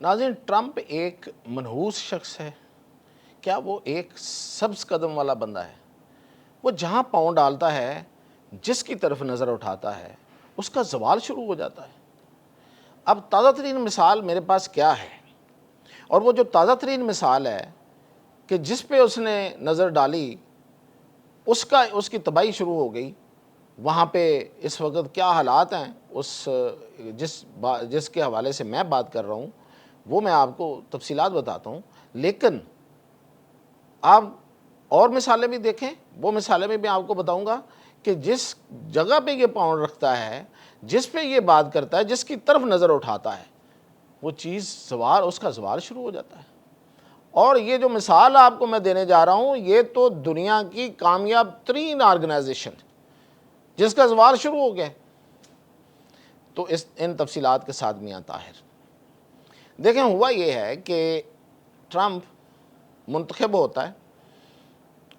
नाज़रीन, ट्रंप एक मनहूस शख्स है। क्या वो एक सब्ज़ कदम वाला बंदा है? वो जहाँ पाँव डालता है, जिसकी तरफ नज़र उठाता है, उसका ज़वाल शुरू हो जाता है। अब ताज़ा तरीन मिसाल मेरे पास क्या है, और वो जो ताज़ा तरीन मिसाल है कि जिस पे उसने नज़र डाली, उसकी तबाही शुरू हो गई। वहाँ पे इस वक्त क्या हालात हैं, जिसके हवाले से मैं बात कर रहा हूँ, वो मैं आपको तफसीलात बताता हूँ। लेकिन आप और मिसालें भी देखें, वो मिसालें में भी आपको बताऊंगा कि जिस जगह पे ये पाँव रखता है, जिस पे ये बात करता है, जिसकी तरफ नज़र उठाता है, वो चीज़ उसका सवाल शुरू हो जाता है। और ये जो मिसाल आपको मैं देने जा रहा हूँ, ये तो दुनिया की कामयाब तरीन ऑर्गेनाइजेशन जिसका सवाल शुरू हो गया। तो इन तफसीलात के साथ मियां ताहिर देखें, हुआ ये है कि ट्रंप मुंतखब होता है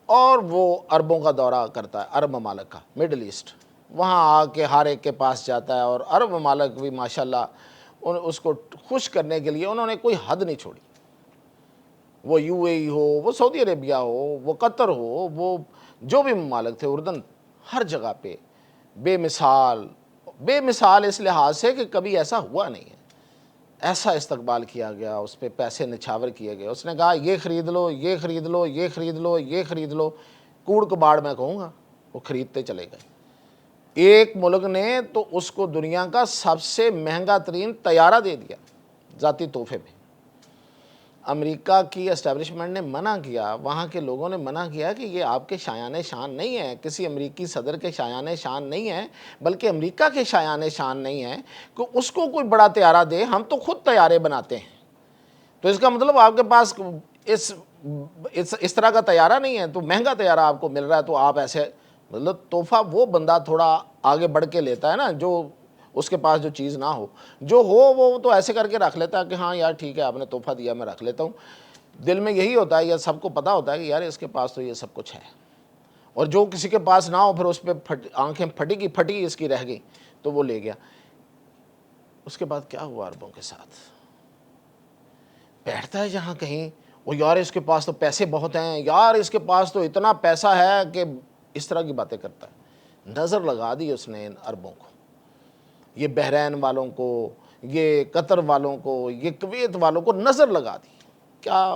और वो अरबों का दौरा करता है, अरब ममालिक का, मिडल ईस्ट। वहाँ आके हर एक के पास जाता है, और अरब ममालिक भी माशाल्लाह उसको खुश करने के लिए उन्होंने कोई हद नहीं छोड़ी। वो यूएई हो, वो सऊदी अरेबिया हो, वो कतर हो, वो जो भी ममालिक थे, उर्दन, हर जगह पे बेमिसाल बेमिसाल इस लिहाज से कि कभी ऐसा हुआ नहीं है। ऐसा इस्तकबाल किया गया, उस पर पैसे निछावर किए गए। उसने कहा ये ख़रीद लो, ये ख़रीद लो, ये ख़रीद लो, ये ख़रीद लो। कूड़ कबाड़ मैं कहूँगा, वो ख़रीदते चले गए। एक मुल्क ने तो उसको दुनिया का सबसे महंगा तरीन तैयारा दे दिया ज़ाती तोहफे में। अमेरिका की एस्टेब्लिशमेंट ने मना किया, वहाँ के लोगों ने मना किया कि ये आपके शायान शान नहीं है, किसी अमेरिकी सदर के शायान शान नहीं है, बल्कि अमेरिका के शायान शान नहीं है कि उसको कोई बड़ा तैयारा दे, हम तो खुद तैयारे बनाते हैं। तो इसका मतलब आपके पास इस तरह का तैयारा नहीं है, तो महंगा तैयारा आपको मिल रहा है, तो आप ऐसे, मतलब तोहफा वो बंदा थोड़ा आगे बढ़ के लेता है ना, जो उसके पास जो चीज़ ना हो, जो हो वो तो ऐसे करके रख लेता है कि हाँ यार ठीक है, आपने तोहफा दिया, मैं रख लेता हूँ। दिल में यही होता है, या सबको पता होता है कि यार इसके पास तो ये सब कुछ है। और जो किसी के पास ना हो, फिर उस पर आंखें फटी की फटी इसकी रह गई, तो वो ले गया। उसके बाद क्या हुआ अरबों के साथ? बैठता है जहाँ कहीं, वो यार इसके पास तो पैसे बहुत हैं, यार इसके पास तो इतना पैसा है, कि इस तरह की बातें करता है। नज़र लगा दी उसने इन अरबों को, ये बहरैन वालों को, ये कतर वालों को, ये कुवैत वालों को नज़र लगा दी। क्या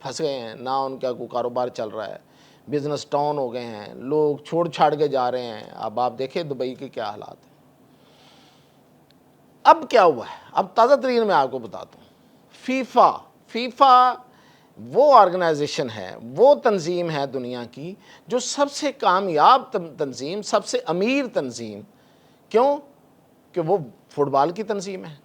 फंस गए हैं ना, उनका कोई कारोबार चल रहा है, बिजनेस डाउन हो गए हैं, लोग छोड़ छाड़ के जा रहे हैं। अब आप देखें दुबई के क्या हालात हैं। अब क्या हुआ है, अब ताज़ा तरीन मैं आपको बताता हूँ। फीफा वो ऑर्गेनाइजेशन है, वो तंजीम है दुनिया की जो सबसे कामयाब तंजीम, सबसे अमीर तंजीम। क्यों? कि वो फुटबॉल की तंजीम है।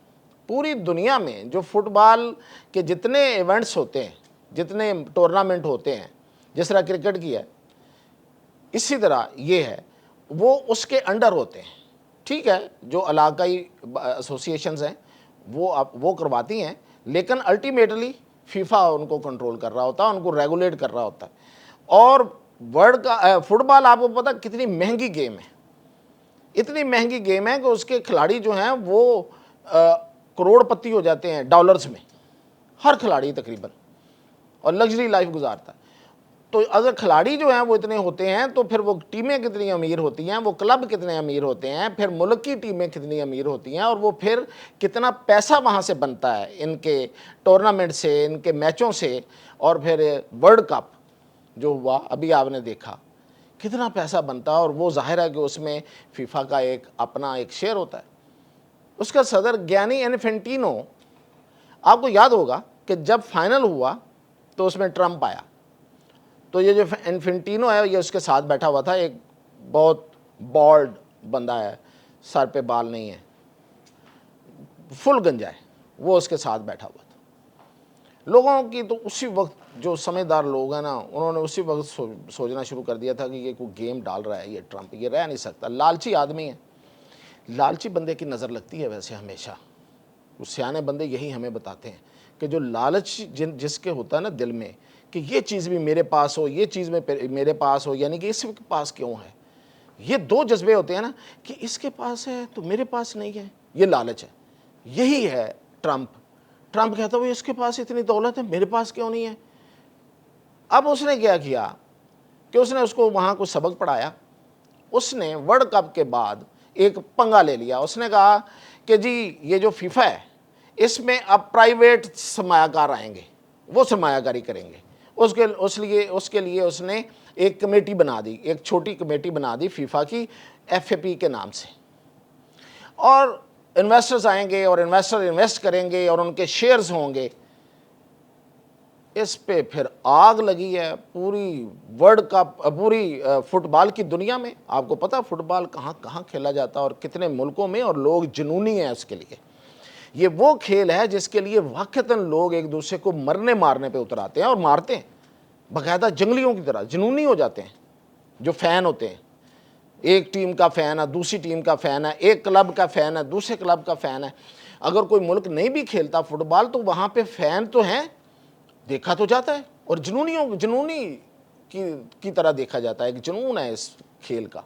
पूरी दुनिया में जो फुटबॉल के जितने इवेंट्स होते हैं, जितने टूर्नामेंट होते हैं, जिस तरह क्रिकेट की है, इसी तरह ये है, वो उसके अंडर होते हैं। ठीक है, जो इलाकाई एसोसिएशंस हैं वो करवाती हैं, लेकिन अल्टीमेटली फीफा उनको कंट्रोल कर रहा होता है, उनको रेगुलेट कर रहा होता है। और वर्ल्ड का फुटबॉल आपको पता कितनी महंगी गेम है, इतनी महंगी गेम है कि उसके खिलाड़ी जो हैं वो करोड़पति हो जाते हैं डॉलर्स में, हर खिलाड़ी तकरीबन, और लग्जरी लाइफ गुजारता है। तो अगर खिलाड़ी जो हैं वो इतने होते हैं, तो फिर वो टीमें कितनी अमीर होती हैं, वो क्लब कितने अमीर होते हैं, फिर मुल्क की टीमें कितनी अमीर होती हैं, और वो फिर कितना पैसा वहाँ से बनता है इनके टूर्नामेंट से, इनके मैचों से। और फिर वर्ल्ड कप जो हुआ अभी आपने देखा, कितना पैसा बनता है, और वो जाहिर है कि उसमें फीफा का एक अपना एक शेयर होता है। उसका सदर गियानी इन्फेंटिनो, आपको याद होगा कि जब फाइनल हुआ तो उसमें ट्रंप आया, तो ये जो इन्फेंटिनो है ये उसके साथ बैठा हुआ था। एक बहुत बॉल्ड बंदा है, सर पे बाल नहीं है, फुल गंजा है, वो उसके साथ बैठा हुआ था। लोगों की तो उसी वक्त, जो समझदार लोग हैं ना, उन्होंने उसी वक्त सोचना शुरू कर दिया था कि ये कोई गेम डाल रहा है, ये ट्रंप, ये रह नहीं सकता, लालची आदमी है। लालची बंदे की नज़र लगती है वैसे हमेशा। उस सियाने बंदे यही हमें बताते हैं कि जो लालच जिसके होता है ना दिल में, कि ये चीज़ भी मेरे पास हो, ये चीज़ में मेरे पास हो, यानी कि इसके पास क्यों है, ये दो जज्बे होते हैं ना, कि इसके पास है तो मेरे पास नहीं है, ये लालच है। यही है ट्रंप। ट्रंप कहता है इसके पास इतनी दौलत है, मेरे पास क्यों नहीं है। अब उसने क्या किया कि उसने उसको वहाँ कुछ सबक पढ़ाया। उसने वर्ल्ड कप के बाद एक पंगा ले लिया। उसने कहा कि जी ये जो फीफा है इसमें अब प्राइवेट सरमायाकार आएंगे, वो सरमायाकारी करेंगे। उसके लिए उसने एक कमेटी बना दी, एक छोटी कमेटी बना दी फीफा की, एफएपी के नाम से। और इन्वेस्टर्स आएंगे और इन्वेस्टर इन्वेस्ट करेंगे और उनके शेयर्स होंगे। इस पे फिर आग लगी है पूरी वर्ल्ड कप, पूरी फुटबॉल की दुनिया में। आपको पता फुटबॉल कहाँ कहाँ खेला जाता है और कितने मुल्कों में, और लोग जुनूनी हैं उसके लिए। ये वो खेल है जिसके लिए वाकईतन लोग एक दूसरे को मरने मारने पे उतर आते हैं और मारते हैं, बाकायदा जंगलियों की तरह जुनूनी हो जाते हैं। जो फ़ैन होते हैं, एक टीम का फ़ैन है, दूसरी टीम का फ़ैन है, एक क्लब का फ़ैन है, दूसरे क्लब का फ़ैन है। अगर कोई मुल्क नहीं भी खेलता फुटबॉल तो वहाँ पे फ़ैन तो हैं, देखा तो जाता है, और जुनूनी की तरह देखा जाता है। एक जुनून है इस खेल का,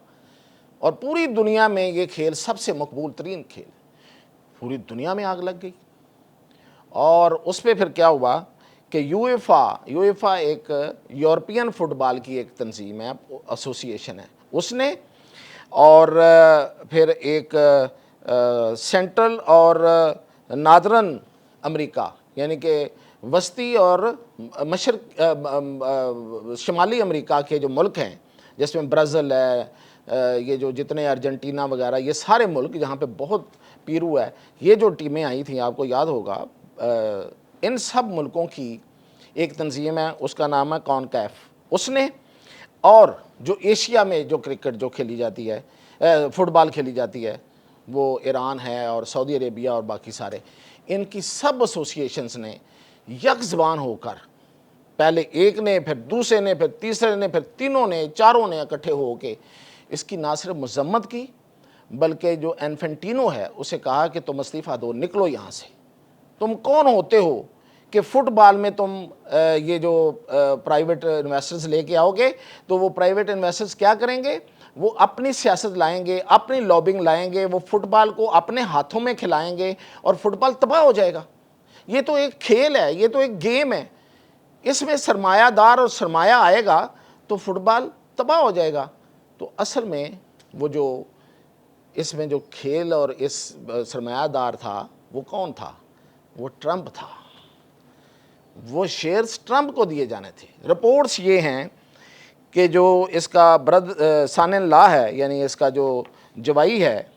और पूरी दुनिया में ये खेल सबसे मकबूल तरीन खेल। पूरी दुनिया में आग लग गई। और उस पर फिर क्या हुआ कि यूएफा एक यूरोपियन फुटबॉल की एक तंजीम है, एसोसिएशन है, उसने, और फिर एक सेंट्रल और नादरन अमेरिका यानी कि वस्ती और शुमाली अमेरिका के जो मुल्क हैं, जिसमें ब्राज़ील है, ये जो जितने अर्जेंटीना वगैरह, ये सारे मुल्क जहाँ पे बहुत पीरू है, ये जो टीमें आई थी आपको याद होगा, इन सब मुल्कों की एक तंजीम है, उसका नाम है कॉनकैफ। उसने, और जो एशिया में जो क्रिकेट जो खेली जाती है, फुटबॉल खेली जाती है, वो ईरान है और सऊदी अरेबिया और बाकी सारे, इनकी सब एसोसिएशंस ने यक ज़बान होकर, पहले एक ने, फिर दूसरे ने, फिर तीसरे ने, फिर तीनों ने, चारों ने इकट्ठे होकर इसकी ना सिर्फ मजम्मत की, बल्कि जो इन्फेंटिनो है उसे कहा कि तुम इस्तीफ़ा दो, निकलो यहाँ से। तुम कौन होते हो कि फुटबॉल में तुम ये जो प्राइवेट इन्वेस्टर्स लेके आओगे, तो वो प्राइवेट इन्वेस्टर्स क्या करेंगे, वो अपनी सियासत लाएंगे, अपनी लॉबिंग लाएंगे, वो फुटबॉल को अपने हाथों में खिलाएंगे और फुटबॉल तबाह हो जाएगा। ये तो एक खेल है, ये तो एक गेम है, इसमें सरमायादार और सरमाया आएगा तो फुटबॉल तबाह हो जाएगा। तो असल में वो जो इसमें जो खेल और इस सरमायादार था वो कौन था, वो ट्रंप था। वो शेयर्स ट्रंप को दिए जाने थे। रिपोर्ट्स ये हैं कि जो इसका सन इन लॉ है, यानी इसका जो जवाई है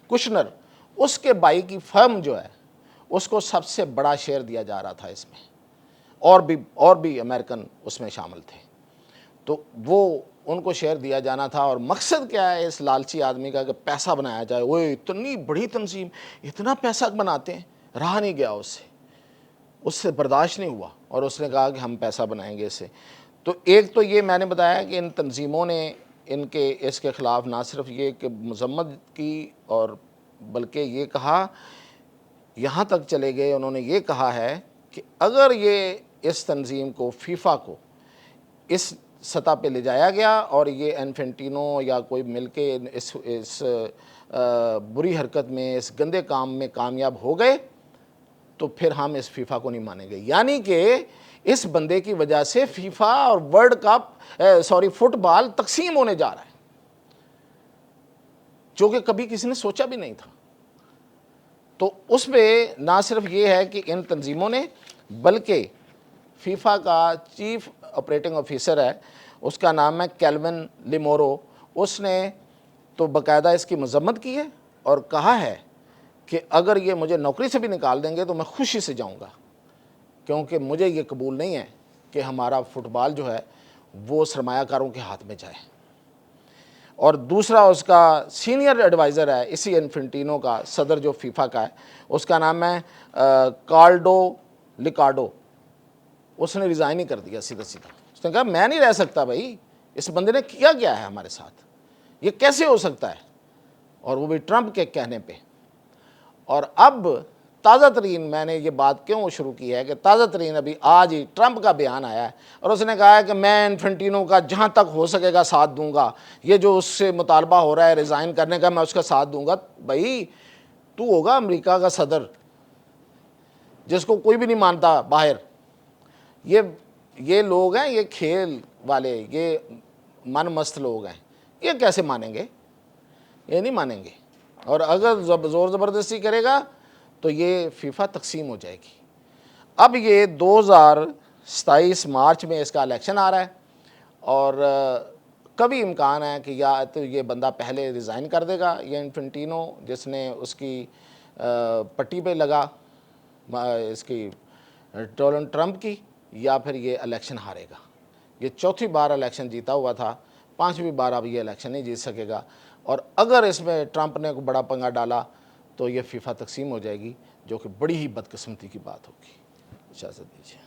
कुशनर, उसके भाई की फर्म जो है उसको सबसे बड़ा शेयर दिया जा रहा था इसमें, और भी अमेरिकन उसमें शामिल थे। तो वो उनको शेयर दिया जाना था। और मकसद क्या है इस लालची आदमी का, कि पैसा बनाया जाए। वो इतनी बड़ी तंजीम इतना पैसा बनाते हैं, रहा नहीं गया उससे बर्दाश्त नहीं हुआ, और उसने कहा कि हम पैसा बनाएंगे इससे। तो एक तो ये मैंने बताया कि इन तंजीमों ने इसके ख़िलाफ़ ना सिर्फ ये कि मजम्मत की, और बल्कि ये कहा, यहाँ तक चले गए, उन्होंने ये कहा है कि अगर ये इस तंजीम को, फीफा को, इस सतह पे ले जाया गया और ये इन्फेंटिनो या कोई मिलके इस बुरी हरकत में, इस गंदे काम में कामयाब हो गए, तो फिर हम इस फीफा को नहीं मानेंगे। यानी कि इस बंदे की वजह से फीफा और वर्ल्ड कप फुटबॉल तकसीम होने जा रहा है, जो कि कभी किसी ने सोचा भी नहीं था। तो उसमें ना सिर्फ ये है कि इन तंजीमों ने, बल्कि फीफा का चीफ ऑपरेटिंग ऑफिसर है, उसका नाम है केल्विन लिमोरो, उसने तो बाकायदा इसकी मजम्मत की है और कहा है कि अगर ये मुझे नौकरी से भी निकाल देंगे तो मैं खुशी से जाऊंगा, क्योंकि मुझे ये कबूल नहीं है कि हमारा फुटबॉल जो है वो सरमायाकारों के हाथ में जाए। और दूसरा उसका सीनियर एडवाइज़र है इसी इन्फेंटिनो का, सदर जो फीफा का है, उसका नाम है कार्लो लिकार्डो। उसने रिज़ाइन ही कर दिया सीधा सीधा। उसने कहा मैं नहीं रह सकता भाई, इस बंदे ने किया क्या है हमारे साथ, ये कैसे हो सकता है, और वो भी ट्रंप के कहने पे। और अब ताज़ा तरीन, मैंने ये बात क्यों शुरू की है कि ताज़ा तरीन अभी आज ही ट्रंप का बयान आया है, और उसने कहा है कि मैं इन्फेंटिनो का जहाँ तक हो सकेगा साथ दूंगा, ये जो उससे मुतालबा हो रहा है रिज़ाइन करने का, मैं उसका साथ दूंगा। भाई तू होगा अमेरिका का सदर, जिसको कोई भी नहीं मानता बाहर। ये लोग हैं, ये खेल वाले, ये मन मस्त लोग हैं, ये कैसे मानेंगे? ये नहीं मानेंगे। और अगर ज़ोर ज़बरदस्ती करेगा तो ये फीफा तकसीम हो जाएगी। अब ये 2027 मार्च में इसका इलेक्शन आ रहा है और कभी इम्कान है कि या तो ये बंदा पहले रिज़ाइन कर देगा, ये इन्फेंटिनो जिसने उसकी पट्टी पे लगा इसकी डोनाल्ड ट्रंप की, या फिर ये इलेक्शन हारेगा। ये चौथी बार इलेक्शन जीता हुआ था, पांचवी बार अब ये इलेक्शन नहीं जीत सकेगा। और अगर इसमें ट्रंप ने कोई बड़ा पंगा डाला तो ये फीफा तकसीम हो जाएगी, जो कि बड़ी ही बदकिस्मती की बात होगी। इजाज़त दीजिए।